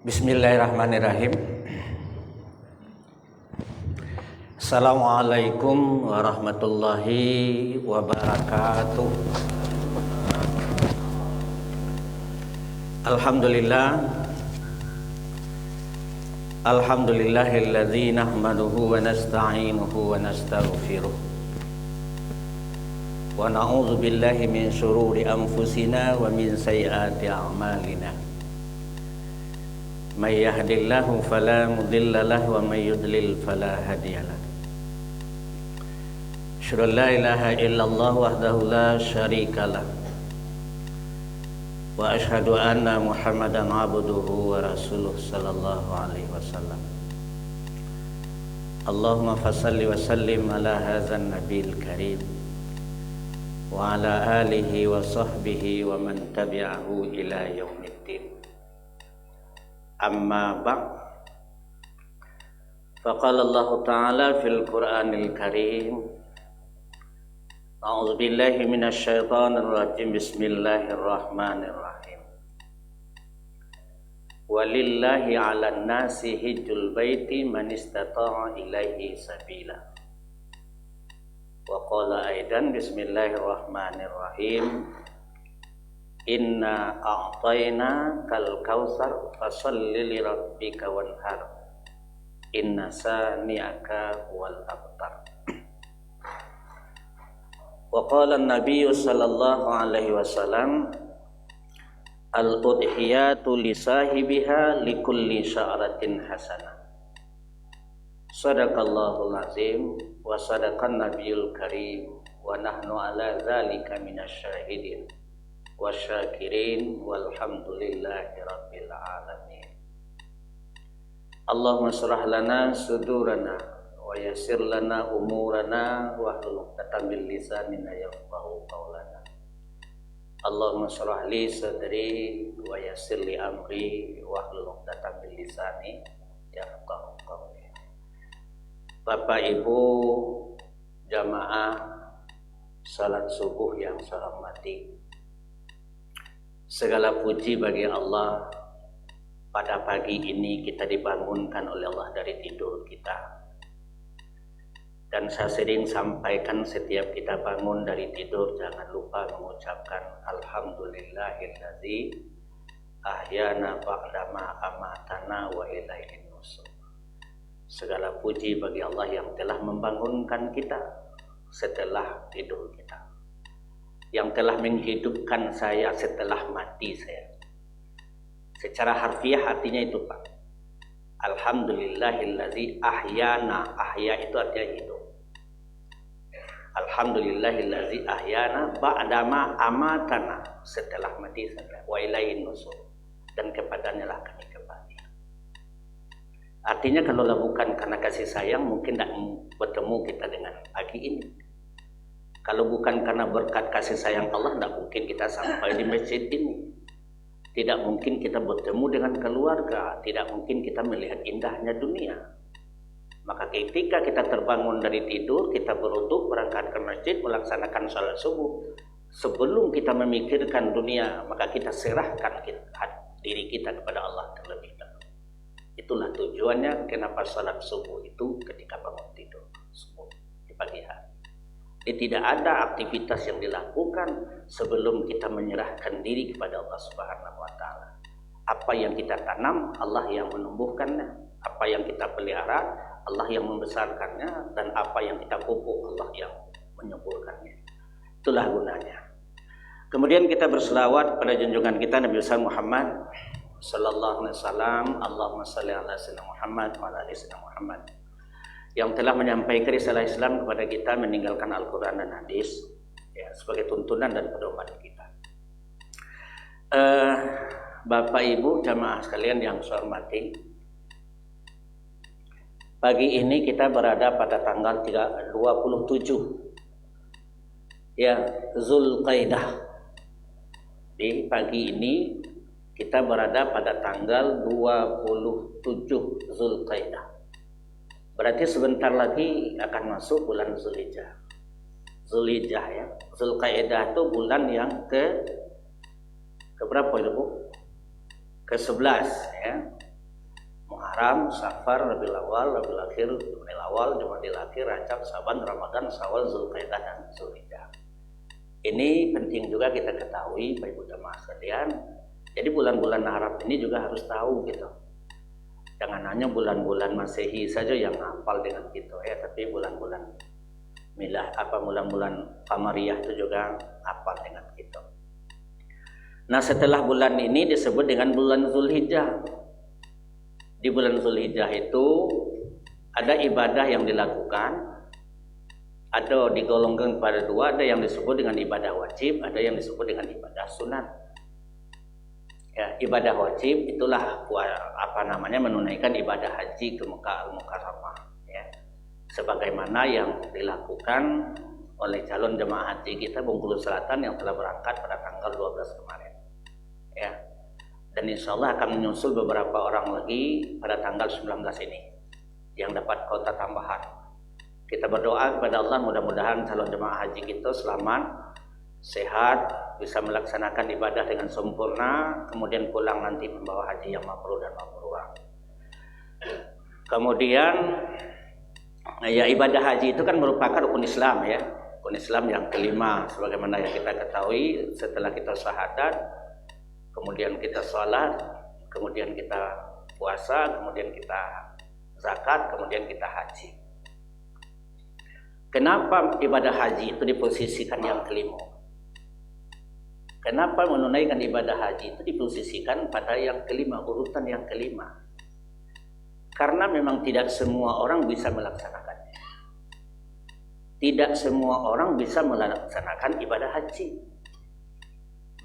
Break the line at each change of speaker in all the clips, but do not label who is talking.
Bismillahirrahmanirrahim. Assalamualaikum warahmatullahi wabarakatuh. Alhamdulillahilladzi nahmaduhu wa nasta'inuhu wa nastaghfiruh wa na'udzu billahi min syururi anfusina wa min sayyiati a'malina. May yahdihillahu fala mudilla lahu wa may yudlil fala hadiya lahu. Asyhadu an la ilaha illallah wahdahu la syarika lahu wa asyhadu anna Muhammadan abduhu wa rasuluh sallallahu alaihi wasallam. Allahumma fassalli wa sallim ala hadzal nabiyil karim wa ala alihi wa sahbihi wa man tabi'ahu ila yaumiddin. Amma ba'd. Faqala Allah Ta'ala fil Qur'anil Karim. A'udzu billahi minasy syaithanir rajim. Bismillahirrahmanirrahim. Walillahi 'alan nasi hijjul baiti man istata'a ilaihi sabila. Wa qala aidan bismillahirrahmanirrahim. Inna a'tayna kal kautsar fasalli li rabbika wanhar inna sani'aka wal abtar. Wa qala an-nabiy sallallahu alaihi wasallam al-udhiyatu li sahibiha li kulli sya'ratin hasanah. Sadaqallahul azim wa sadaqan nabiyul karim wa nahnu ala dzalika minasy syahidin wasyakirin walhamdulillahi rabbil alamin. Allahumma shrah lana sudurana wa yassir lana umurana wa hlul 'uqdatam min lisanina yafqahu qawlana. Allahumma shrah li sadri wa yassir li amri wa hlul 'uqdatam min lisani yafqahu qawli. Bapak Ibu jamaah salat subuh yang saya hormati, segala puji bagi Allah. Pada pagi ini kita dibangunkan oleh Allah dari tidur kita. Dan saya sering sampaikan setiap kita bangun dari tidur jangan lupa mengucapkan alhamdulillahilladzi ahyana ba'dama amatana wa ilaihin nusyur. Segala puji bagi Allah yang telah membangunkan kita setelah tidur kita, yang telah menghidupkan saya setelah mati saya. Secara harfiah artinya itu Pak. Alhamdulillahilladzi ahyana. Ahya itu artinya hidup. Alhamdulillahilladzi ahyana ba'dama amatana, setelah mati saya. Wa ilaihin nusyur, dan kepadanya lah kami kembali. Artinya kalau bukan karena kasih sayang mungkin tidak bertemu kita dengan pagi ini. Kalau bukan karena berkat kasih sayang Allah, tidak mungkin kita sampai di masjid ini. Tidak mungkin kita bertemu dengan keluarga. Tidak mungkin kita melihat indahnya dunia. Maka ketika kita terbangun dari tidur, kita berwudu, berangkat ke masjid, melaksanakan salat subuh. Sebelum kita memikirkan dunia, maka kita serahkan diri kita kepada Allah terlebih dahulu. Itulah tujuannya kenapa salat subuh itu ketika bangun tidur subuh di pagi hari. Tidak ada aktivitas yang dilakukan sebelum kita menyerahkan diri kepada Allah Subhanahu wa taala. Apa yang kita tanam, Allah yang menumbuhkannya. Apa yang kita pelihara, Allah yang membesarkannya, dan apa yang kita pupuk, Allah yang menyuburkannya. Itulah gunanya. Kemudian kita berselawat pada junjungan kita Nabi besar Muhammad sallallahu alaihi wasallam. Allahumma shalli ala sayyidina Muhammad wa ala ali sayyidina Muhammad, yang telah menyampaikan risalah Islam kepada kita, meninggalkan Al-Quran dan Hadis ya, sebagai tuntunan dan pedoman kita. Bapak Ibu jamaah sekalian yang saya hormati, pagi ini kita berada pada tanggal 27 ya Zulqaidah. Di pagi ini kita berada pada tanggal 27 Zulqaidah. Berarti sebentar lagi akan masuk bulan Zulhijjah. Zulhijjah ya. Zulqaidah itu bulan yang ke berapa itu Bu? Ke-11 ya. Muharram, Safar, Rabiul Awal, Rabiul Akhir, Jumadil Awal, Jumadil Akhir, Rajab, Saban, Ramadan, Syawal, Zulqa'dah dan Zulhijjah. Ini penting juga kita ketahui Bapak Ibu jamaah sekalian. Jadi bulan-bulan Arab ini juga harus tahu gitu. Jangan hanya bulan-bulan Masehi saja yang hafal dengan kita ya, tapi bulan-bulan bulan-bulan Qamariyah itu juga hafal dengan kita. Nah, setelah bulan ini disebut dengan bulan Zulhijjah. Di bulan Zulhijjah itu ada ibadah yang dilakukan, ada digolongkan pada dua, ada yang disebut dengan ibadah wajib, ada yang disebut dengan ibadah sunat. Ya, ibadah wajib itulah menunaikan ibadah haji ke Mekah Al-Mukarramah ya. Sebagaimana yang dilakukan oleh calon jemaah haji kita Bengkulu Selatan yang telah berangkat pada tanggal 12 kemarin. Ya. Dan insya Allah akan menyusul beberapa orang lagi pada tanggal 19 ini yang dapat kota tambahan. Kita berdoa kepada Allah mudah-mudahan calon jemaah haji kita selamat, sehat, bisa melaksanakan ibadah dengan sempurna, kemudian pulang nanti membawa haji yang mabrur dan mabruah. Kemudian ya, ibadah haji itu kan merupakan rukun Islam ya, rukun Islam yang kelima sebagaimana yang kita ketahui. Setelah kita syahadat, kemudian kita sholat, kemudian kita puasa, kemudian kita zakat, kemudian kita haji. Kenapa ibadah haji itu diposisikan yang kelima? Kenapa menunaikan ibadah haji itu diposisikan pada yang kelima, urutan yang kelima? Karena memang tidak semua orang bisa melaksanakannya. Tidak semua orang bisa melaksanakan ibadah haji.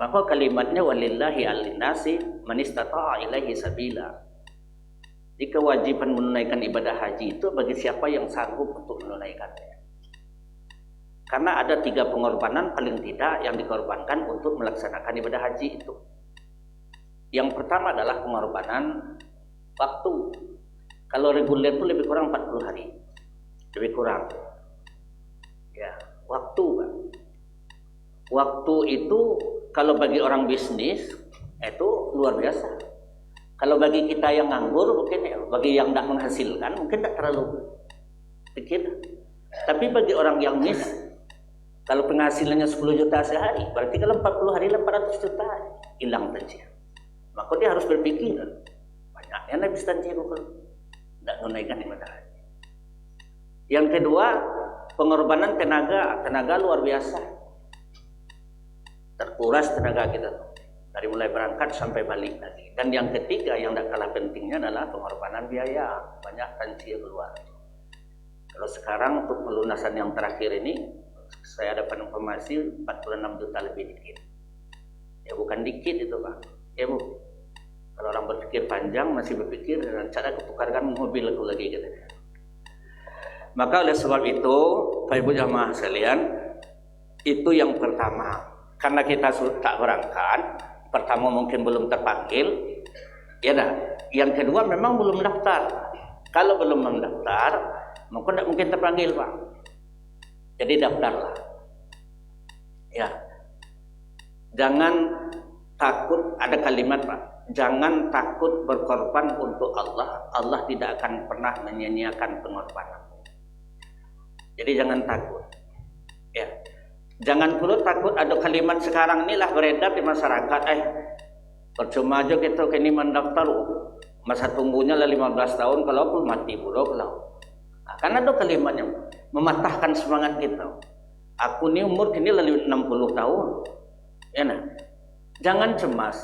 Maka kalimatnya walillahi al-nasi man istata'a ilaihi sabila. Di kewajiban menunaikan ibadah haji itu bagi siapa yang sanggup untuk menunaikannya. Karena ada 3 pengorbanan paling tidak yang dikorbankan untuk melaksanakan ibadah haji itu. Yang pertama adalah pengorbanan waktu. Kalau reguler itu lebih kurang 40 hari. Lebih kurang. Ya, waktu, Pak. Waktu itu kalau bagi orang bisnis itu luar biasa. Kalau bagi kita yang nganggur mungkin ya, bagi yang tidak menghasilkan mungkin tidak terlalu pikir. Tapi bagi orang yang kalau penghasilannya 10 juta sehari, berarti kalau 40 hari 400 juta hilang tajian. Maka dia harus berpikir banyaknya habis tajian kalau tidak menunaikan ibadah haji. Yang kedua, pengorbanan tenaga luar biasa. Terkuras tenaga kita dari mulai berangkat sampai balik lagi. Dan yang ketiga yang tidak kalah pentingnya adalah pengorbanan biaya, banyak tajian keluar. Kalau sekarang untuk pelunasan yang terakhir ini saya dapat informasi 46 juta lebih dikit. Ya bukan dikit itu Pak. Ya Bu. Kalau orang berpikir panjang masih berpikir dengan cara ketukarkan mobil aku lagi gitu. Maka oleh sebab itu, Bapak Ibu jamaah sekalian, itu yang pertama. Karena kita tak berangkat, pertama mungkin belum terpanggil, ya dah. Yang kedua memang belum daftar. Kalau belum mendaftar, maka tidak mungkin terpanggil Pak. Jadi daftarlah. Ya. Jangan takut, ada kalimat Pak. Jangan takut berkorban untuk Allah. Allah tidak akan pernah menyia-nyiakan pengorbanan. Jadi jangan takut. Ya. Jangan perlu takut ada kalimat sekarang inilah beredar di masyarakat. Percuma aja kita kini mendaftar. Masa tunggunya lah 15 tahun kalau pun mati pula kalau. Nah, karena ada kalimatnya mematahkan semangat kita. Aku ni umur kini lah 60 tahun. Ya nah. Jangan cemas.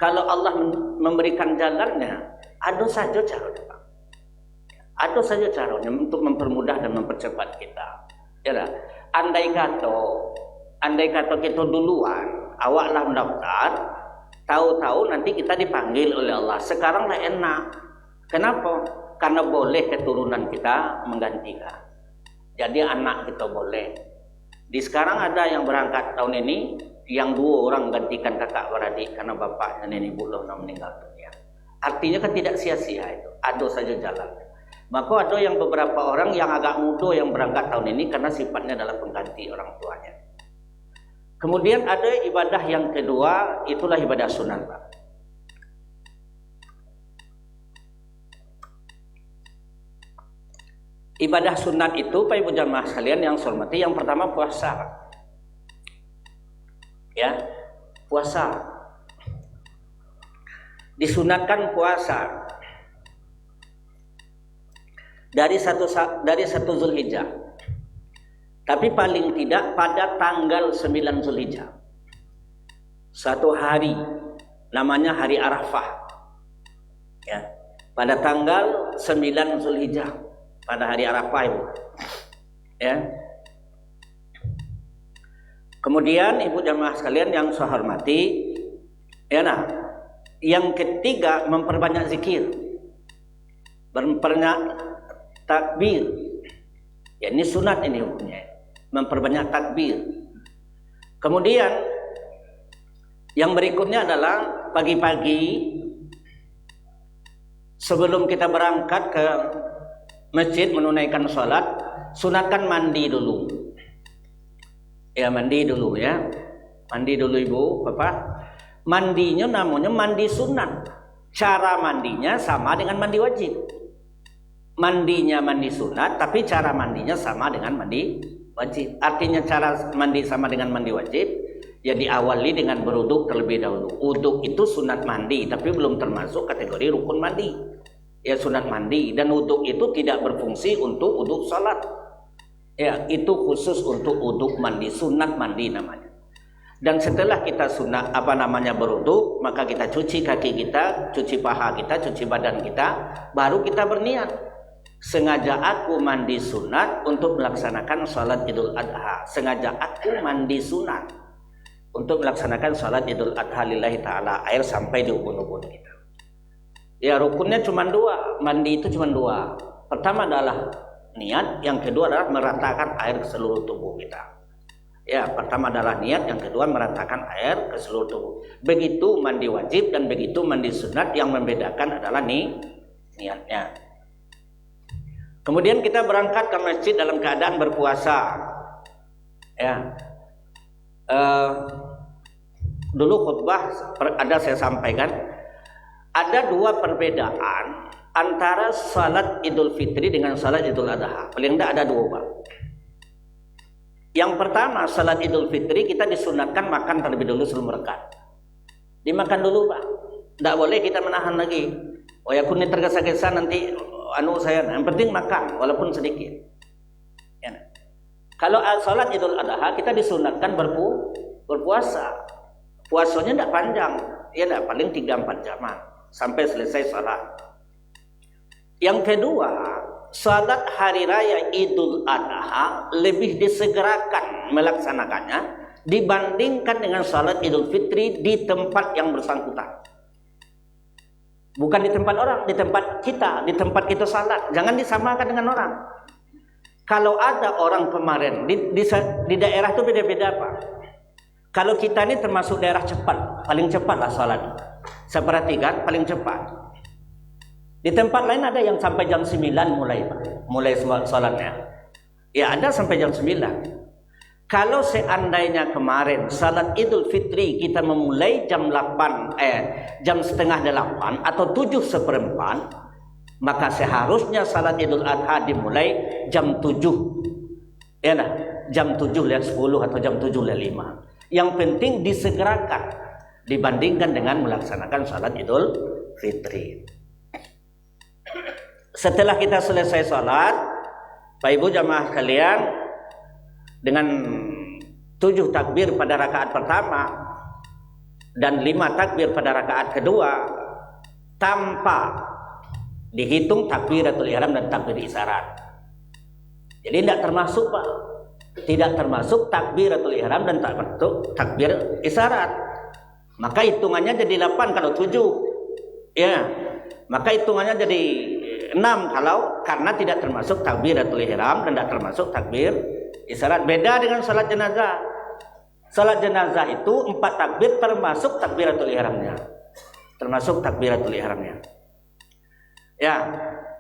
Kalau Allah memberikan jalannya, ada saja caranya. Ada saja caranya untuk mempermudah dan mempercepat kita. Ya nah. Andai kata kita duluan, awaklah mendaftar, tahu-tahu nanti kita dipanggil oleh Allah. Sekarang lah enak. Kenapa? Karena boleh keturunan kita menggantikan. Jadi anak kita boleh. Di sekarang ada yang berangkat tahun ini, yang 2 orang gantikan kakak beradik karena bapaknya nenek belum meninggal dunia. Artinya kan tidak sia-sia itu. Ada saja jalan. Maka ada yang beberapa orang yang agak muda yang berangkat tahun ini karena sifatnya adalah pengganti orang tuanya. Kemudian ada ibadah yang kedua, itulah ibadah sunat Pak. Ibadah sunat itu Pak Ibu jamaah sekalian yang saya hormati, yang pertama puasa. Ya, puasa. Disunatkan puasa dari satu Zulhijjah. Tapi paling tidak pada tanggal 9 Zulhijjah. Satu hari namanya hari Arafah. Ya, pada tanggal 9 Zulhijjah, pada hari Arafah itu. Ya. Kemudian ibu jamaah sekalian yang saya hormati, ya nah, yang ketiga memperbanyak zikir, memperbanyak takbir. Ya, ini sunat ini hukumnya, memperbanyak takbir. Kemudian yang berikutnya adalah pagi-pagi sebelum kita berangkat ke masjid menunaikan sholat, sunatkan mandi dulu. Ya, mandi dulu ya. Mandi dulu ibu, bapak. Mandinya namanya mandi sunat. Cara mandinya sama dengan mandi wajib. Mandinya mandi sunat, tapi cara mandinya sama dengan mandi wajib. Artinya cara mandi sama dengan mandi wajib, ya diawali dengan beruduk terlebih dahulu. Uduk itu sunat mandi, tapi belum termasuk kategori rukun mandi. Ya, sunat mandi. Dan uduk itu tidak berfungsi untuk uduk salat. Ya, itu khusus untuk uduk mandi, sunat mandi namanya. Dan setelah kita sunat beruduk, maka kita cuci kaki kita, cuci paha kita, cuci badan kita, baru kita berniat. Sengaja aku mandi sunat untuk melaksanakan sholat Idul Adha. Sengaja aku mandi sunat untuk melaksanakan sholat Idul Adha lillahi ta'ala, air sampai di ubun-ubun kita. Ya, rukunnya cuma dua, mandi itu cuma dua. Pertama adalah niat, yang kedua adalah meratakan air ke seluruh tubuh kita. Ya, pertama adalah niat, yang kedua meratakan air ke seluruh tubuh. Begitu mandi wajib dan begitu mandi sunat, yang membedakan adalah niatnya. Kemudian kita berangkat ke masjid dalam keadaan berpuasa. Ya, dulu khutbah ada saya sampaikan, ada dua perbedaan antara salat Idul Fitri dengan salat Idul Adha. Paling tidak ada dua, Pak. Yang pertama, salat Idul Fitri kita disunatkan makan terlebih dulu sebelum berangkat. Dimakan dulu, Pak. Tidak boleh kita menahan lagi. Oh ya, kun tergesa-gesa nanti yang penting makan walaupun sedikit. Ya. Kalau salat Idul Adha kita disunatkan berpuasa. Puasanya tidak panjang, ya tidak, paling 3-4 jaman sampai selesai salat. Yang kedua, salat hari raya Idul Adha lebih disegerakan melaksanakannya dibandingkan dengan salat Idul Fitri di tempat yang bersangkutan. Bukan di tempat orang, di tempat kita salat. Jangan disamakan dengan orang. Kalau ada orang kemarin di daerah itu beda-beda, Pak. Kalau kita ini termasuk daerah cepat, paling cepat lah salat. Saya perhatikan paling cepat. Di tempat lain ada yang sampai jam 9 mulai sholatnya. Ya, ada sampai jam 9. Kalau seandainya kemarin salat Idul Fitri kita memulai jam setengah 8 atau 7:15, maka seharusnya salat Idul Adha dimulai jam 7. Ya nah, jam 7:10 atau jam 7:05. Yang penting disegerakan dibandingkan dengan melaksanakan salat Idul Fitri. Setelah kita selesai sholat, Pak Ibu jamaah sekalian, dengan 7 takbir pada rakaat pertama dan 5 takbir pada rakaat kedua, tanpa dihitung takbiratul ihram dan takbir isyarat. Jadi tidak termasuk, Pak. Tidak termasuk takbiratul ihram dan takbir isyarat. Maka hitungannya jadi 8 kalau 7. Ya. Maka hitungannya jadi 6 kalau karena tidak termasuk takbiratul ihram dan tidak termasuk takbir isyarat. Beda dengan salat jenazah. Salat jenazah itu 4 takbir termasuk takbiratul ihramnya. Termasuk takbiratul ihramnya. Ya.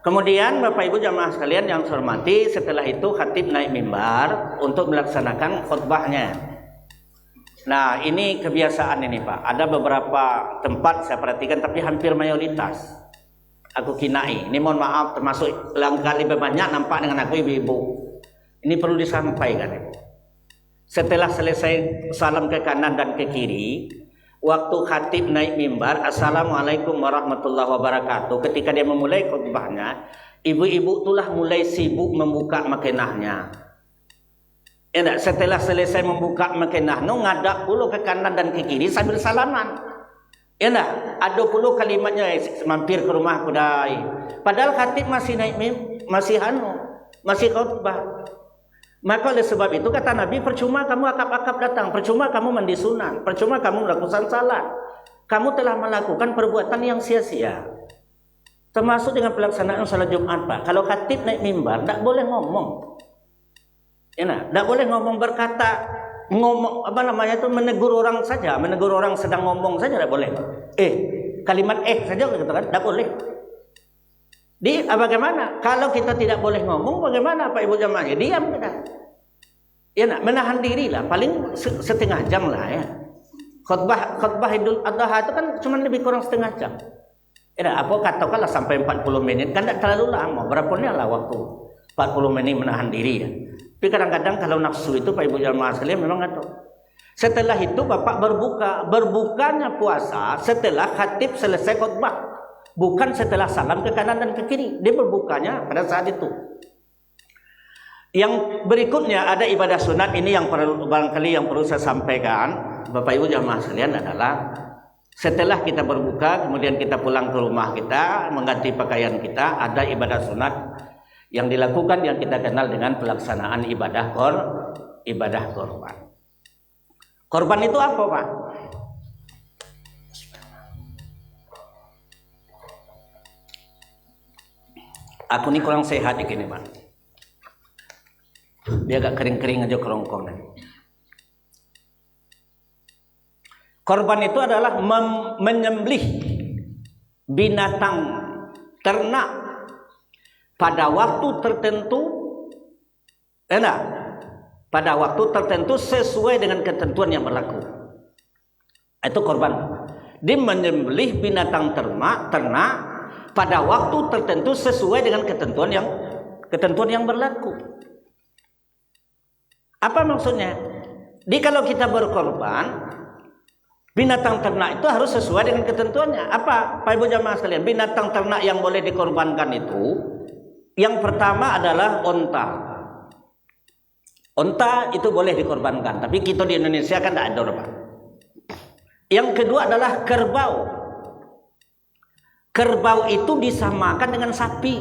Kemudian Bapak Ibu jamaah sekalian yang saya hormati, setelah itu khatib naik mimbar untuk melaksanakan khutbahnya. Nah, ini kebiasaan ini, Pak. Ada beberapa tempat saya perhatikan tapi hampir mayoritas. aku kinai. Ini mohon maaf termasuk langkah lebih banyak nampak dengan aku ibu-ibu. Ini perlu disampaikan. Setelah selesai salam ke kanan dan ke kiri, waktu khatib naik mimbar, Assalamualaikum warahmatullahi wabarakatuh. Ketika dia memulai khutbahnya, ibu-ibu itulah mulai sibuk membuka makenahnya. Ya, setelah selesai membuka makenah, ngadap pula ke kanan dan ke kiri sambil salaman. Ya, ada pula kalimatnya mampir ke rumah kudai. Padahal khatib masih naik masih khutbah. Maka oleh sebab itu kata Nabi, percuma kamu akap-akap datang, percuma kamu mandi sunan, percuma kamu melakukan salat. Kamu telah melakukan perbuatan yang sia-sia. Termasuk dengan pelaksanaan salat Jumat, Pak. Kalau khatib naik mimbar, tak boleh ngomong. Ya, tak boleh ngomong berkata, menegur orang saja, menegur orang sedang ngomong saja tak boleh. Kalimat saja katakan, tak boleh. Bagaimana? Kalau kita tidak boleh ngomong, bagaimana Pak Ibu jamaah? Diam kita. Ya, menahan diri lah, paling setengah jam lah ya. Khutbah Idul Adha itu kan cuma lebih kurang setengah jam. Ya, apa katakanlah sampai 40 menit, kan tidak terlalu lama. Berapanya lah waktu 40 menit menahan diri ya. Tapi kadang-kadang kalau nafsu itu Pak Ibu jamaah sekalian memang ada. Setelah itu Bapak berbukanya puasa setelah khatib selesai khutbah. Bukan setelah salam ke kanan dan ke kiri. Dia berbukanya pada saat itu. Yang berikutnya ada ibadah sunat. Ini yang barangkali yang perlu saya sampaikan, Bapak Ibu jamaah sekalian, adalah setelah kita berbuka, kemudian kita pulang ke rumah kita, mengganti pakaian kita, ada ibadah sunat yang dilakukan yang kita kenal dengan pelaksanaan ibadah korban. Korban itu apa, Pak? Aku ini kurang sehat begini, Pak. Dia agak kering-kering aja kerongkongan. Korban itu adalah menyembelih binatang ternak pada waktu tertentu, pada waktu tertentu sesuai dengan ketentuan yang berlaku. Itu korban. Dia menyembelih binatang ternak pada waktu tertentu sesuai dengan ketentuan yang berlaku. Apa maksudnya? Kalau kita berkorban, binatang ternak itu harus sesuai dengan ketentuannya. Apa, Pak Ibu jamaah sekalian? Binatang ternak yang boleh dikorbankan itu, yang pertama adalah onta. Onta itu boleh dikorbankan, tapi kita di Indonesia kan tidak ada, Pak. Yang kedua adalah kerbau. Kerbau itu disamakan dengan sapi.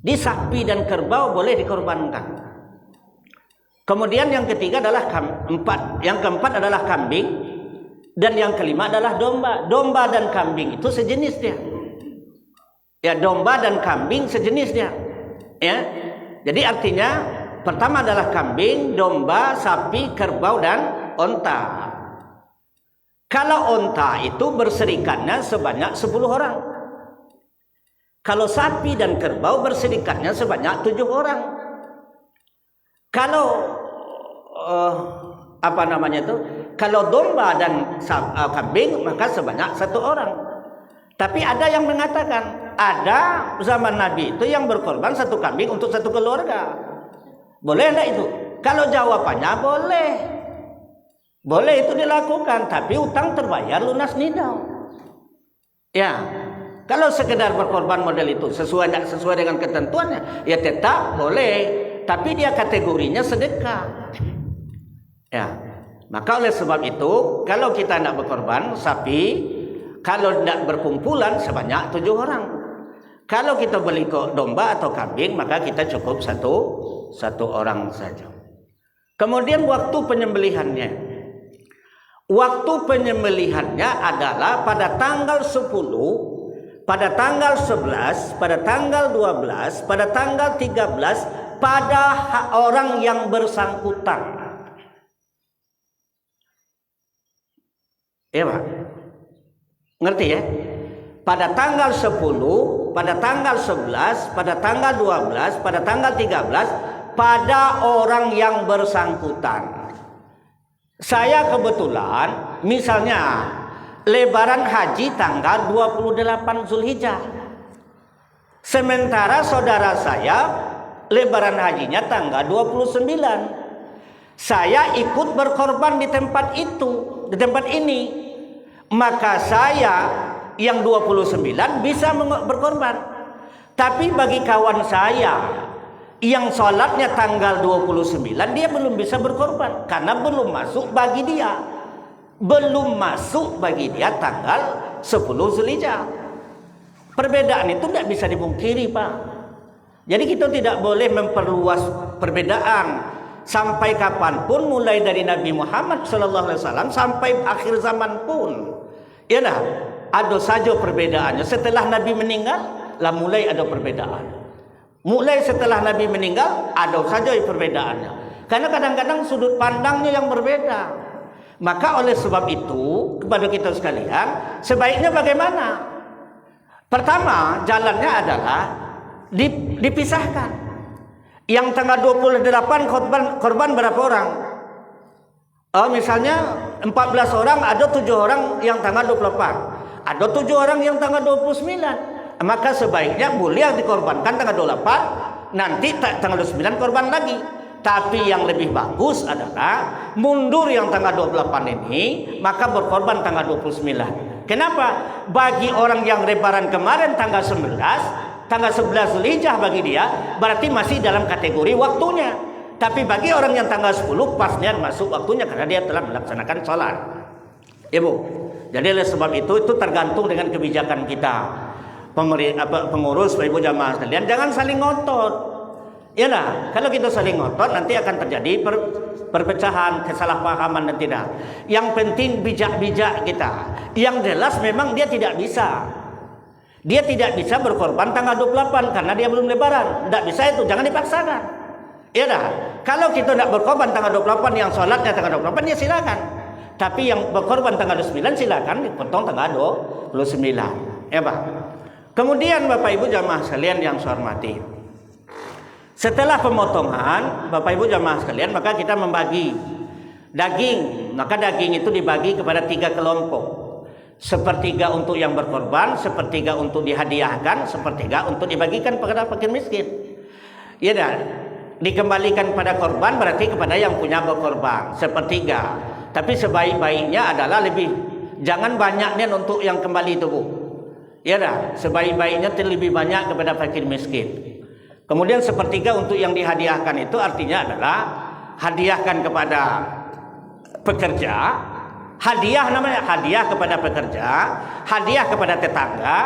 Di sapi dan kerbau boleh dikorbankan. Kemudian yang ketiga adalah yang keempat adalah kambing, dan yang kelima adalah domba. Domba dan kambing itu sejenis dia. Ya, domba dan kambing sejenis dia. Ya. Jadi artinya pertama adalah kambing, domba, sapi, kerbau dan onta. Kalau onta itu berserikatnya sebanyak 10 orang. Kalau sapi dan kerbau berserikatnya sebanyak 7 orang. Kalau kalau domba dan kambing maka sebanyak 1 orang. Tapi ada yang mengatakan, ada zaman Nabi itu yang berkorban 1 kambing untuk 1 keluarga. Boleh enggak itu? Kalau jawabannya boleh. Boleh itu dilakukan, tapi utang terbayar lunas nidau. Ya, kalau sekedar berkorban model itu sesuai dengan ketentuannya, ya tetap boleh, tapi dia kategorinya sedekah. Ya, maka oleh sebab itu, kalau kita tidak berkorban sapi, kalau tidak berkumpulan sebanyak 7 orang. Kalau kita beli domba atau kambing, maka kita cukup satu orang saja. Kemudian waktu penyembelihannya. Waktu penyembelihannya adalah pada tanggal 10, pada tanggal 11, pada tanggal 12, pada tanggal 13, pada orang yang bersangkutan. Ya, Pak? Ngerti ya? Pada tanggal 10, pada tanggal 11, pada tanggal 12, pada tanggal 13, pada orang yang bersangkutan. Saya kebetulan, misalnya lebaran haji tanggal 28 Zulhijjah. Sementara saudara saya lebaran hajinya tanggal 29. Saya ikut berkorban di tempat itu, di tempat ini. Maka saya yang 29 bisa berkorban. Tapi bagi kawan saya yang sholatnya tanggal 29, dia belum bisa berkorban karena belum masuk bagi dia. Belum masuk bagi dia tanggal 10 Zulhijjah. Perbedaan itu tidak bisa dipungkiri, Pak. Jadi kita tidak boleh memperluas perbedaan sampai kapanpun, mulai dari Nabi Muhammad SAW sampai akhir zaman pun. Ya dah, ada saja perbedaannya. Setelah Nabi meninggal, lah mulai ada perbedaan. Mulai setelah Nabi meninggal, ada saja perbedaannya. Karena kadang-kadang sudut pandangnya yang berbeda. Maka oleh sebab itu, kepada kita sekalian, sebaiknya bagaimana? Pertama, jalannya adalah dipisahkan. Yang tanggal 28 korban berapa orang? Misalnya 14 orang, ada 7 orang yang tanggal 28. Ada 7 orang yang tanggal 29. Maka sebaiknya boleh dikorbankan tanggal 28, nanti tanggal 29 korban lagi. Tapi yang lebih bagus adalah mundur yang tanggal 28 ini, maka berkorban tanggal 29. Kenapa? Bagi orang yang lebaran kemarin tanggal 11 Zulhijjah bagi dia berarti masih dalam kategori waktunya. Tapi bagi orang yang tanggal 10 pasnya masuk waktunya karena dia telah melaksanakan sholat. Ibu, jadi oleh sebab itu tergantung dengan kebijakan kita. Pengurus, ibu jamaah sekalian, jangan saling ngotot. Ya lah, kalau kita saling ngotot nanti akan terjadi perpecahan, kesalahpahaman dan tidak. Yang penting bijak-bijak kita. Yang jelas memang dia tidak bisa. Dia tidak bisa berkorban tanggal 28 karena dia belum lebaran. Tidak bisa itu, jangan dipaksakan. Ya dah, kalau kita tidak berkorban tanggal 28 yang sholatnya tanggal 28 ya silakan. Tapi yang berkorban tanggal 29 silakan dipotong tanggal 29. Ya Pak. Kemudian Bapak Ibu jamaah sekalian yang saya hormati, setelah pemotongan Bapak Ibu jamaah sekalian, maka kita membagi daging. Maka daging itu dibagi kepada 3 kelompok. Sepertiga untuk yang berkorban, sepertiga untuk dihadiahkan, sepertiga untuk dibagikan kepada fakir miskin. Ya dah, dikembalikan pada korban berarti kepada yang punya berkorban, sepertiga. Tapi sebaik-baiknya adalah jangan banyaknya untuk yang kembali itu, Bu. Ya dah, sebaik-baiknya lebih banyak kepada fakir miskin. Kemudian sepertiga untuk yang dihadiahkan itu artinya adalah hadiahkan kepada pekerja. Hadiah namanya, hadiah kepada pekerja, hadiah kepada tetangga.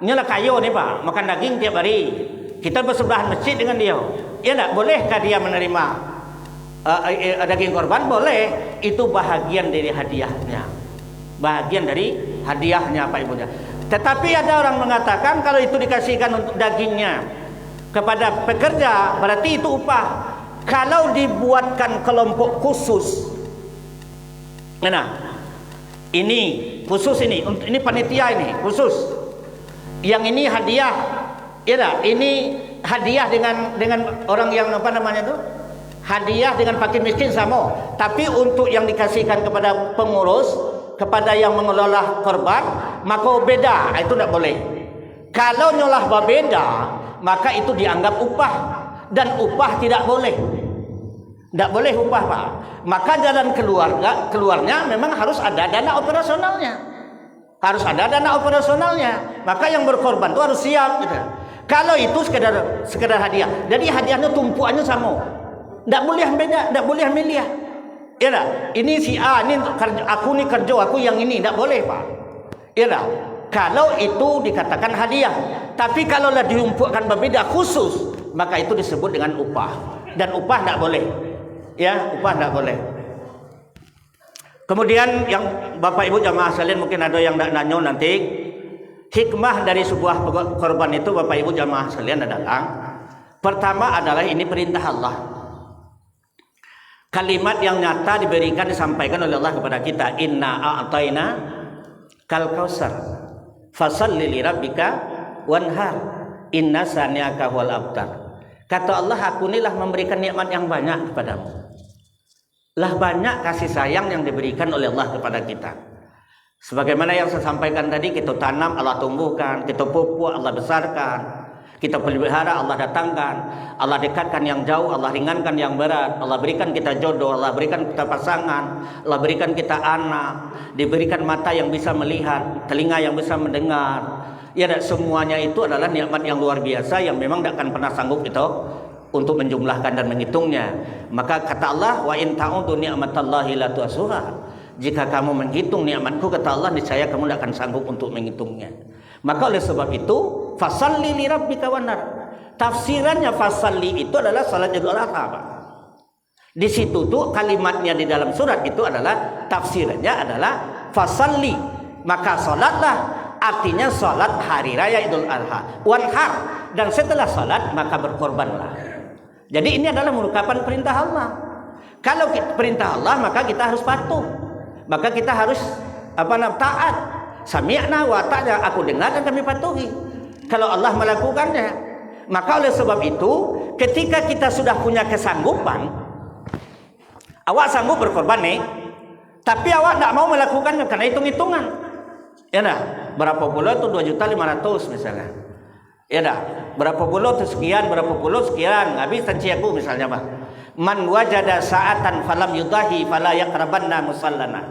Inilah kayu nih Pak, makan daging tiap hari. Kita bersebelahan masjid dengan dia. Ya enggak, bolehkah dia menerima daging korban? Boleh. Itu bahagian dari hadiahnya. Bahagian dari hadiahnya Pak Ibu. Tetapi ada orang mengatakan kalau itu dikasihkan untuk dagingnya kepada pekerja, berarti itu upah. Kalau dibuatkan kelompok khusus, nah, ini khusus ini panitia ini khusus. Yang ini hadiah, ya, ini hadiah dengan orang yang apa namanya itu? Hadiah dengan fakir miskin sama. Tapi untuk yang dikasihkan kepada pengurus, kepada yang mengelola korban, maka beda. Itu tidak boleh. Kalau nyolah berbeda, maka itu dianggap upah, dan upah tidak boleh. Tidak boleh upah Pak. Maka jalan keluarnya memang harus ada dana operasionalnya. Harus ada dana operasionalnya. Maka yang berkorban itu harus siap gitu. Kalau itu sekedar hadiah, jadi hadiahnya tumpuannya sama. Tidak boleh beda, tidak boleh milih. Ya dah, ini si A, ini aku ni kerja aku yang ini, tidak boleh Pak. Ya dah. Kalau itu dikatakan hadiah, tapi kalau lah diumpulkan berbeda khusus, maka itu disebut dengan upah. Dan upah tidak boleh. Ya, upah tidak boleh. Kemudian yang Bapak Ibu jamaah sekalian mungkin ada yang tidak nanya nanti, hikmah dari sebuah korban itu Bapak Ibu jamaah sekalian adalah, pertama adalah ini perintah Allah. Kalimat yang nyata diberikan, disampaikan oleh Allah kepada kita, inna a'tayna kal kausar fasalli li rabbika wanhar inna saniaka wal abtar. Kata Allah, aku inilah memberikan nikmat yang banyak kepadamu. Lah banyak kasih sayang yang diberikan oleh Allah kepada kita. Sebagaimana yang saya sampaikan tadi, kita tanam Allah tumbuhkan, kita pupuk Allah besarkan, Kita pelihara, Allah datangkan. Allah dekatkan yang jauh, Allah ringankan yang berat. Allah berikan kita jodoh, Allah berikan kita pasangan, Allah berikan kita anak, diberikan mata yang bisa melihat, telinga yang bisa mendengar. Ya, semuanya itu adalah nikmat yang luar biasa yang memang tidak akan pernah sanggup itu untuk menjumlahkan dan menghitungnya. Maka kata Allah, wa in ta'udu ni'matallahi la tuhsuha. Jika kamu menghitung nikmatku, kata Allah, niscaya kamu tidak akan sanggup untuk menghitungnya. Maka oleh sebab itu, fasalli li rabbika wanhar. Tafsirannya fasalli itu adalah salat Idul Adha, Pak. Di situ tuh kalimatnya di dalam surat itu adalah tafsirannya adalah fasalli, maka salatlah, artinya salat hari raya Idul Adha. Wanhar, dan setelah salat maka berkorbanlah. Jadi ini adalah merupakan perintah Allah. Kalau perintah Allah maka kita harus patuh. Maka kita harus taat. Sami'na wa ta'na, aku dengar dan kami patuhi. Kalau Allah melakukannya, maka oleh sebab itu ketika kita sudah punya kesanggupan, awak sanggup berkorban nih, tapi awak tidak mau melakukannya karena hitung-hitungan. Ya dah, berapa puluh itu 2.500.000 misalnya. Ya dah, berapa puluh itu sekian, berapa puluh sekian, habis tanciaku misalnya, Pak. Man wajada sa'atan falam yudahi fala yaqrabanna musallana.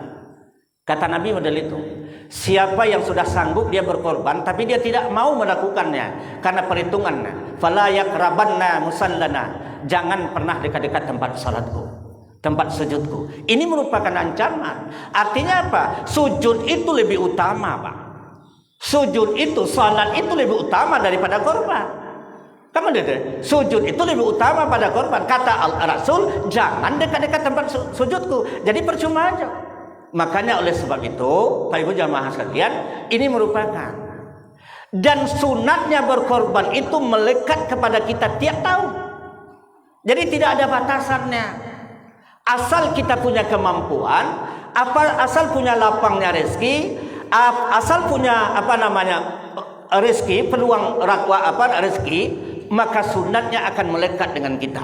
Kata Nabi model itu. Siapa yang sudah sanggup dia berkorban tapi dia tidak mau melakukannya karena perhitungannya, fala yaqrabanna musallana, jangan pernah dekat-dekat tempat salatku, tempat sujudku. Ini merupakan ancaman. Artinya apa? Sujud itu lebih utama, Pak. Sujud itu, salat itu lebih utama daripada korban. Kamu lihat, sujud itu lebih utama pada korban. Kata Rasul, jangan dekat-dekat tempat sujudku. Jadi percuma aja. Makanya oleh sebab itu, Pak Ibu jamaah sekalian, ini merupakan, dan sunatnya berkorban itu melekat kepada kita tiap tahun. Jadi tidak ada batasannya. Asal kita punya kemampuan, asal punya lapangnya rezeki, asal punya rezeki, peluang rezeki, maka sunatnya akan melekat dengan kita.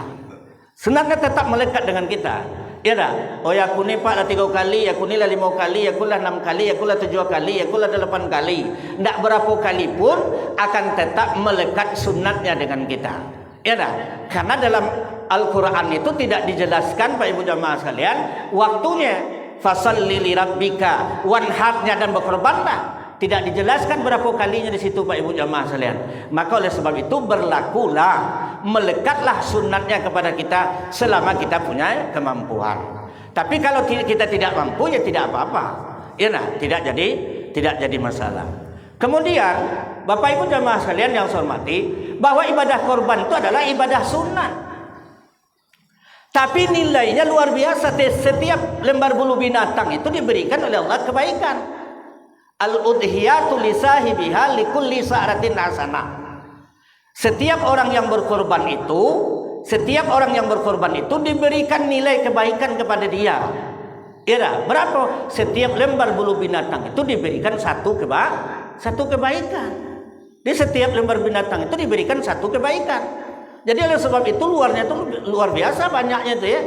Sunatnya tetap melekat dengan kita. Ya dah, oh ya aku ni Pak lah 3 kali, aku ni lah 5 kali, aku lah 6 kali, aku lah 7 kali, aku lah 8 kali. Tak berapa kali pun akan tetap melekat sunatnya dengan kita. Ya dah, karena dalam Al-Quran itu tidak dijelaskan, Pak Ibu jamaah sekalian, waktunya fasalli li rabbika wanharnya dan berkorbanlah. Tidak dijelaskan berapa kalinya di situ, Pak Ibu jamaah sekalian. Maka oleh sebab itu berlakulah, melekatlah sunatnya kepada kita selama kita punya kemampuan. Tapi kalau kita tidak mampu ya tidak apa-apa. Ya nah, tidak jadi masalah. Kemudian Bapak Ibu jamaah sekalian yang saya hormati, bahwa ibadah korban itu adalah ibadah sunat. Tapi nilainya luar biasa. Setiap lembar bulu binatang itu diberikan oleh Allah kebaikan. Al-udhiyatu lisahibiha likulli sa'ratin hasanah. Setiap orang yang berkorban itu diberikan nilai kebaikan kepada dia. Ya, berapa? Setiap lembar bulu binatang itu diberikan satu kebaikan. Di setiap lembar binatang itu diberikan satu kebaikan. Jadi oleh sebab itu luarnya itu luar biasa banyaknya itu ya.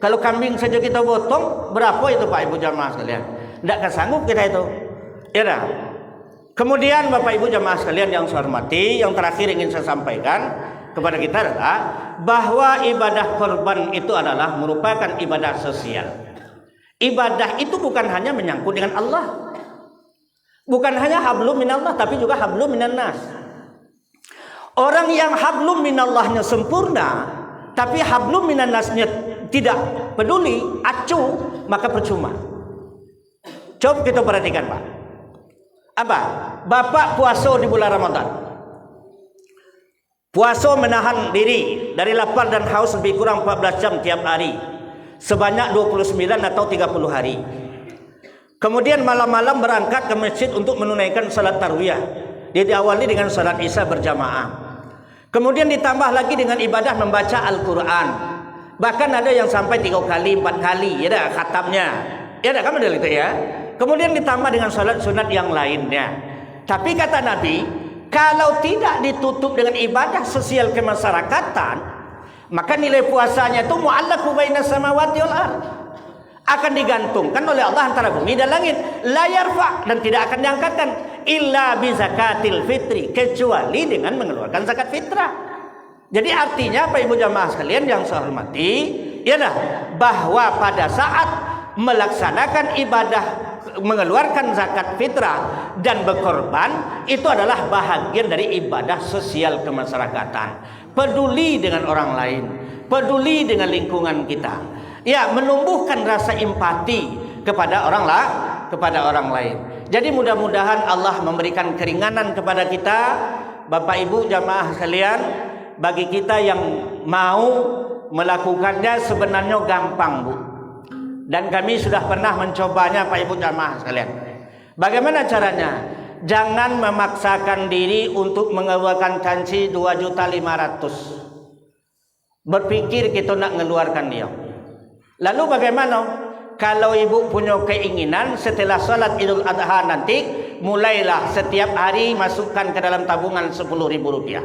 Kalau kambing saja kita potong, berapa itu Pak Ibu jamaah sekalian? Tidak akan sanggup kita itu. Ya dah. Kemudian Bapak Ibu jamaah sekalian yang saya hormati, yang terakhir ingin saya sampaikan kepada kita adalah bahwa ibadah korban itu adalah merupakan ibadah sosial. Ibadah itu bukan hanya menyangkut dengan Allah, bukan hanya hablum minallah, tapi juga hablum minan nas. Orang yang hablum minallahnya sempurna, tapi hablum minan nasnya tidak peduli, acuh, maka percuma. Coba kita perhatikan, Pak. Apa? Bapak puasa di bulan Ramadan. Puasa menahan diri dari lapar dan haus lebih kurang 14 jam tiap hari, sebanyak 29 atau 30 hari. Kemudian malam-malam berangkat ke masjid untuk menunaikan salat tarawih. Dia diawali dengan salat Isya berjamaah. Kemudian ditambah lagi dengan ibadah membaca Al-Quran. Bahkan ada yang sampai 3 kali, 4 kali, ya dah khatamnya. Ya dah, kamu lihat ya. Kemudian ditambah dengan salat sunat yang lainnya. Tapi kata Nabi, kalau tidak ditutup dengan ibadah sosial kemasyarakatan, maka nilai puasanya itu mu'allaqu bainas samawati wal ardh, akan digantungkan oleh Allah antara bumi dan langit, la yarfa, dan tidak akan diangkatkan
illa bi zakatil fitri, kecuali dengan mengeluarkan zakat fitrah. Jadi artinya Pak Ibu jamaah sekalian yang saya hormati, ialah bahwa pada saat melaksanakan ibadah mengeluarkan zakat fitrah dan berkorban itu adalah bahagian dari ibadah sosial kemasyarakatan. Peduli dengan orang lain, peduli dengan lingkungan kita. Ya, menumbuhkan rasa empati kepada orang lain. Jadi mudah-mudahan Allah memberikan keringanan kepada kita, Bapak Ibu jamaah sekalian. Bagi kita yang mau melakukannya sebenarnya gampang, Bu. Dan kami sudah pernah mencobanya, Pak Ibu jamaah sekalian. Bagaimana caranya? Jangan memaksakan diri untuk mengeluarkan canci 2.500.000. Berpikir kita nak mengeluarkan dia. Lalu bagaimana? Kalau ibu punya keinginan setelah salat Idul Adha nanti, mulailah setiap hari masukkan ke dalam tabungan Rp10.000.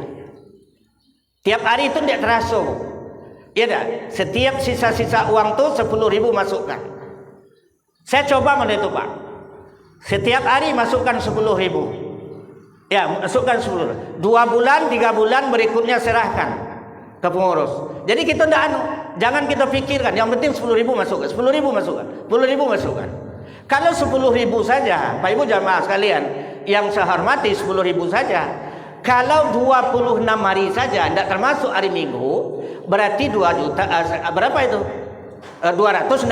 Tiap hari itu tidak terasa. Ya dah, setiap sisa-sisa uang tu 10.000 masukkan. Saya coba mana itu, Pak. Setiap hari masukkan 10.000. Ya, masukkan 10. 2 bulan, 3 bulan berikutnya serahkan ke pengurus. Jadi kita jangan kita pikirkan, yang penting 10.000 masukkan, 10.000 masukkan, 10.000 masukkan. Kalau 10.000 saja, Pak Ibu jamaah sekalian, yang saya hormati 10.000 saja. Kalau 26 hari saja, tidak termasuk hari Minggu, berarti 2 juta, berapa itu? 260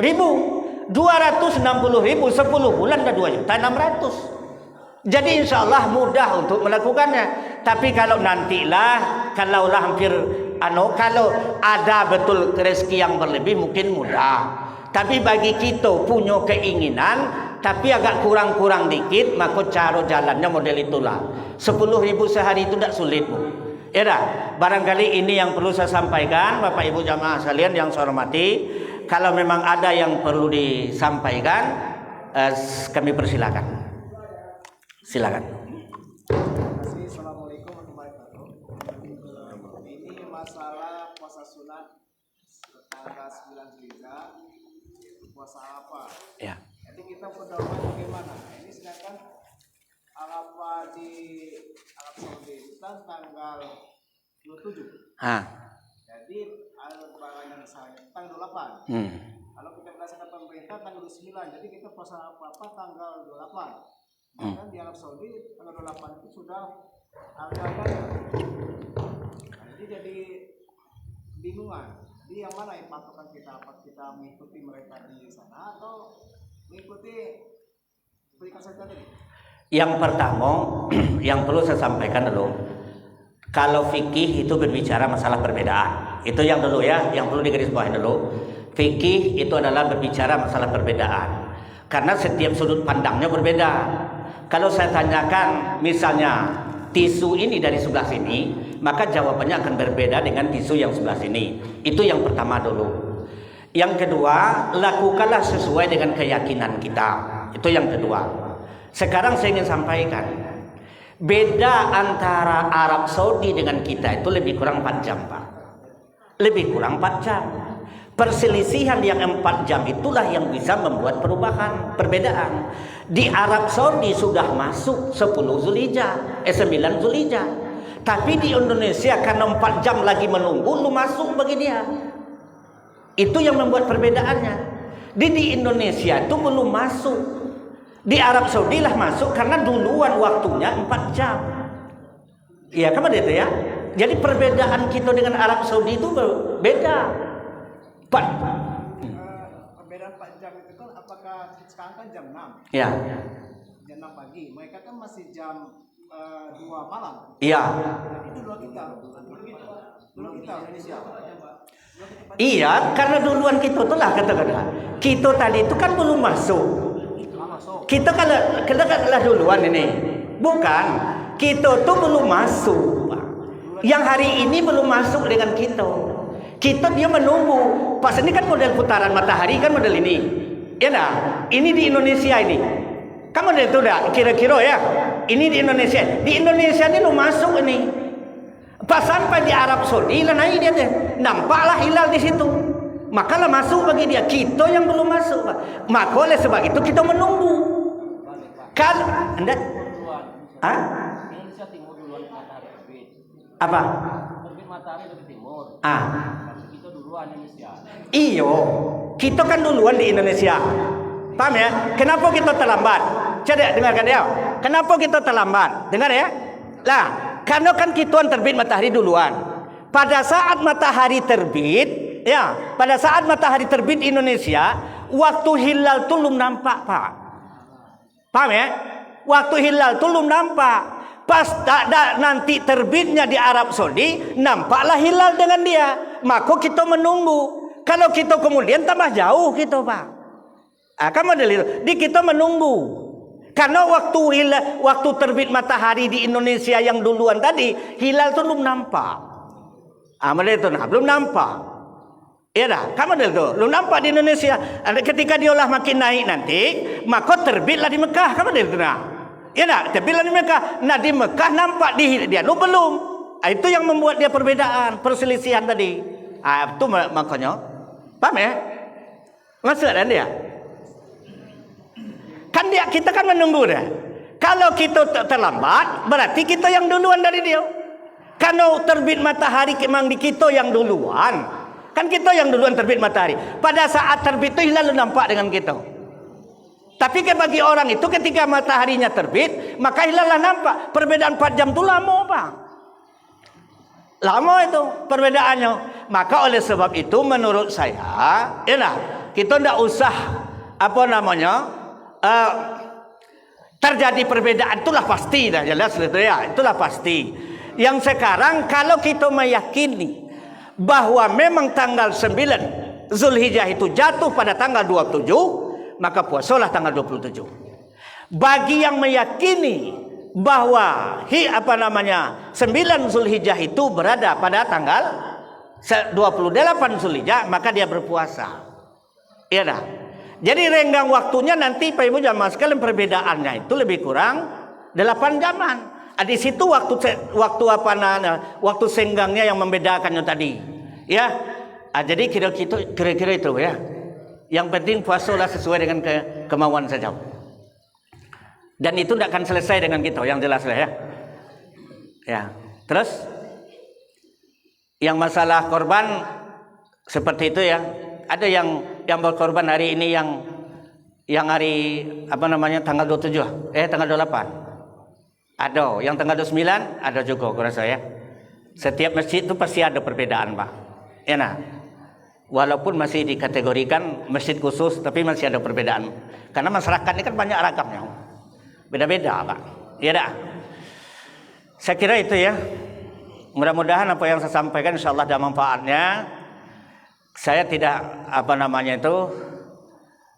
ribu. 260 ribu 10 bulan dah 2.600.000. Jadi insya Allah mudah untuk melakukannya. Tapi kalau nantilah, kalaulah hampir kalau ada betul rezeki yang berlebih mungkin mudah. Tapi bagi kita punya keinginan tapi agak kurang-kurang dikit, maka cara jalannya model itulah. 10.000 sehari itu tidak sulit, Bu. Ya dah, barangkali ini yang perlu saya sampaikan, Bapak Ibu jamaah sekalian yang saya hormati. Kalau memang ada yang perlu disampaikan, kami persilakan. Silakan.
Assalamualaikum warahmatullahi wabarakatuh. Ini masalah puasa sunat tanggal 9 Zulhijjah. Puasa apa?
Ya.
Jadi kita pedoman bagaimana? Ini sedangkan Arafah di Arab Saudi itu kan tanggal 27. Jadi barang yang misalnya tanggal 28. Kalau kita berdasarkan pemerintah tanggal 29. Jadi kita puasa apa tanggal 28. Dan di Arab Saudi tanggal 28 itu sudah harganya. Jadi bingungan. Jadi yang mana yang patokan kita? Apa kita mengikuti mereka di sana atau mengikuti berikan saja tadi?
Yang pertama yang perlu saya sampaikan dulu, kalau fikih itu berbicara masalah perbedaan. Itu yang dulu ya, yang perlu digarisbawahi dulu. Fikih itu adalah berbicara masalah perbedaan. Karena setiap sudut pandangnya berbeda. Kalau saya tanyakan misalnya tisu ini dari sebelah sini, maka jawabannya akan berbeda dengan tisu yang sebelah sini. Itu yang pertama dulu. Yang kedua, lakukanlah sesuai dengan keyakinan kita. Itu yang kedua. Sekarang saya ingin sampaikan, beda antara Arab Saudi dengan kita itu lebih kurang 4 jam, Pak. Lebih kurang 4 jam. Perselisihan yang 4 jam itulah yang bisa membuat perbedaan. Di Arab Saudi sudah masuk 9 Zulhijjah. Tapi di Indonesia karena 4 jam lagi menunggu, lu masuk bagi dia. Itu yang membuat perbedaannya. Di Indonesia itu belum masuk. Di Arab Saudi lah masuk karena duluan waktunya 4 jam. Iya, kan itu ya. Jadi perbedaan kita dengan Arab Saudi itu beda.
Perbedaan 4 jam itu kan apakah sekarang kan jam 6?
Ya.
Jam 6 pagi. Mereka kan masih jam 2 malam.
Iya.
Itu dua kita Indonesia.
Iya, karena duluan kita tuh lah kata-kata. Kita tadi itu kan belum masuk. Kita kalau duluan ini. Bukan. Kita tuh belum masuk. Yang hari ini belum masuk dengan kita. Kita dia menunggu. Pas ini kan model putaran matahari kan model ini. Ya dah. Ini di Indonesia ini. Kamu model itu dah kira-kira ya. Ini di Indonesia. Di Indonesia ini belum masuk ini. Pas sampai di Arab Saudi lah naik dia deh. Nampaklah hilal di situ. Makalah masuk bagi dia. Kita yang belum masuk. Maka oleh sebab itu kita menunggu. Anda
Indonesia timur duluan matahari terbit.
apa?
Terbit matahari lebih timur.
Tapi
kita duluan Indonesia.
Iyo, kita kan duluan di Indonesia. Paham ya? Kenapa kita terlambat? Coba dengarkan ya. Kenapa kita terlambat? Dengar ya. Lah, karena kan kita terbit matahari duluan. Pada saat matahari terbit, ya, pada saat matahari terbit di Indonesia, waktu hilal tuh belum nampak, Pak. Paham ya? Waktu hilal tuh belum nampak. Pas nanti terbitnya di Arab Saudi, nampaklah hilal dengan dia. Maka kita menunggu. Kalau kita kemudian tambah jauh kita, Pak. Kamu dilihat, di kita menunggu. Karena waktu terbit matahari di Indonesia yang duluan tadi, hilal itu belum nampak. Belum nampak. Ya dah, kamu dilihat tuh, belum nampak di Indonesia. Ketika diolah makin naik nanti, maka terbitlah di Mekah. Kamu dilihat tuh, ya dah, terbitlah di Mekah. Nah di Mekah nampak di dia, lu belum. Itu yang membuat dia perbedaan, perselisihan tadi. Itu makanya, paham ya? Maksud dan dia. Kan kita kan menunggu dia. Kalau kita terlambat, berarti kita yang duluan dari dia. Kalau terbit matahari memang di kita yang duluan. Kan kita yang duluan terbit matahari. Pada saat terbit itu hilal nampak dengan kita. Tapi bagi orang itu ketika mataharinya terbit, maka hilallah nampak. Perbedaan 4 jam itu lama, Pak. Lama itu perbedaannya. Maka oleh sebab itu menurut saya, kita tidak usah terjadi perbedaan, itulah pasti dah jelas itu ya, itulah pasti. Yang sekarang kalau kita meyakini bahwa memang tanggal 9 Zulhijjah itu jatuh pada tanggal 27, maka puasalah tanggal 27. Bagi yang meyakini bahwa 9 Zulhijjah itu berada pada tanggal 28 Zulhijjah, maka dia berpuasa. Iya dah. Jadi renggang waktunya nanti Pak Ibu jamaah sekalian perbedaannya itu lebih kurang 8 jaman. Di situ waktu senggangnya yang membedakannya tadi. Ya. Jadi kira-kira itu ya. Yang penting puasalah sesuai dengan kemauan saja. Dan itu tidak akan selesai dengan kita, yang jelas lah ya. Ya. Terus yang masalah korban seperti itu ya. Ada yang berkorban hari ini yang hari tanggal 27, tanggal 28. Ada, yang tanggal 29 ada juga kurasa ya. Setiap masjid itu pasti ada perbedaan, Pak. Ya nah. Walaupun masih dikategorikan masjid khusus, tapi masih ada perbedaan. Karena masyarakat ini kan banyak ragamnya. Beda-beda, Pak. Ya dah. Saya kira itu ya. Mudah-mudahan apa yang saya sampaikan insyaallah ada manfaatnya. Saya tidak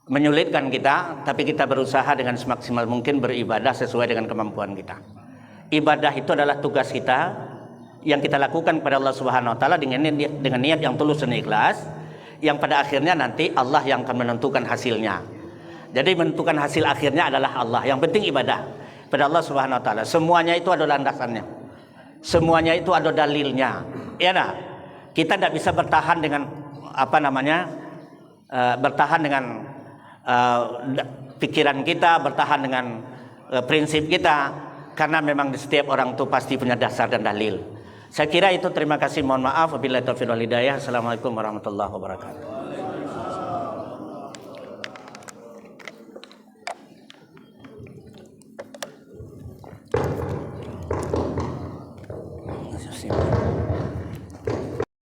menyulitkan kita, tapi kita berusaha dengan semaksimal mungkin beribadah sesuai dengan kemampuan kita. Ibadah itu adalah tugas kita yang kita lakukan kepada Allah Subhanahu wa taala dengan niat yang tulus dan ikhlas, yang pada akhirnya nanti Allah yang akan menentukan hasilnya. Jadi menentukan hasil akhirnya adalah Allah. Yang penting ibadah pada Allah Subhanahu wa taala. Semuanya itu ada landasannya. Semuanya itu ada dalilnya. Ya nah. Kita tidak bisa bertahan dengan bertahan dengan pikiran kita, bertahan dengan prinsip kita, karena memang di setiap orang itu pasti punya dasar dan dalil. Saya kira itu. Terima kasih, mohon maaf. Wabillahi taufiq wal hidayah. Assalamualaikum warahmatullahi wabarakatuh.